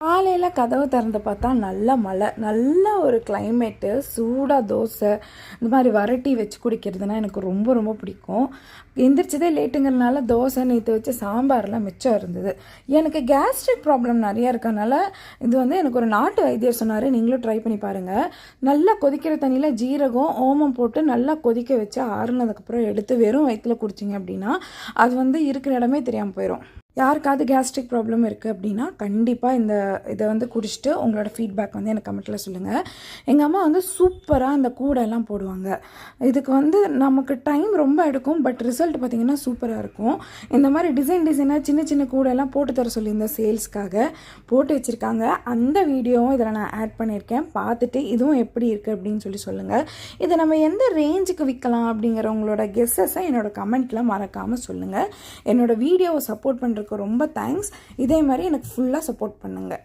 காலையில் கதவு திறந்து பார்த்தா நல்ல மழை, நல்ல ஒரு கிளைமேட்டு, சூடாக தோசை இந்த மாதிரி வரட்டி வச்சு குடிக்கிறதுனா எனக்கு ரொம்ப ரொம்ப பிடிக்கும். எந்திரிச்சதே லேட்டுங்கிறதுனால தோசை நேற்று வச்சு சாம்பார்லாம் மிச்சம் இருந்தது. எனக்கு கேஸ்ட்ரிக் ப்ராப்ளம் நிறையா இருக்கனால இது எனக்கு ஒரு நாட்டு வைத்தியர் சொன்னார், நீங்களும் ட்ரை பண்ணி பாருங்கள். நல்லா கொதிக்கிற தண்ணியில் ஜீரகம் ஓமம் போட்டு நல்லா கொதிக்க வச்சு ஆறுனதுக்கப்புறம் எடுத்து வெறும் வயிற்றில் குடிச்சிங்க அப்படின்னா அது இருக்கிற இடமே தெரியாமல் போயிடும். யாருக்காவது கேஸ்ட்ரிக் ப்ராப்ளம் இருக்குது அப்படின்னா கண்டிப்பாக இதை குடிச்சிட்டு உங்களோட ஃபீட்பேக் எனக்கு கமெண்ட்டில் சொல்லுங்கள். எங்கள் அம்மா சூப்பராக அந்த கூடையெல்லாம் போடுவாங்க. இதுக்கு நமக்கு டைம் ரொம்ப எடுக்கும், பட் ரிசல்ட் பார்த்திங்கன்னா சூப்பராக இருக்கும். இந்த மாதிரி டிசைனாக சின்ன சின்ன கூடையெல்லாம் போட்டு தர சொல்லியிருந்தேன், சேல்ஸ்க்காக போட்டு வச்சுருக்காங்க. அந்த வீடியோவும் இதில் நான் ஆட் பண்ணியிருக்கேன், பார்த்துட்டு இதுவும் எப்படி இருக்குது அப்படின்னு சொல்லுங்கள். இதை நம்ம எந்த ரேஞ்சுக்கு விற்கலாம் அப்படிங்கிற உங்களோட கெஸ்ஸஸை என்னோட கமெண்ட்டில் மறக்காமல் சொல்லுங்கள். என்னோடய வீடியோவை சப்போர்ட் பண்ணுறதுக்கு ரொம்ப தேங்க்ஸ். இதே மாதிரி எனக்கு ஃபுல்லாக சப்போர்ட் பண்ணுங்கள்.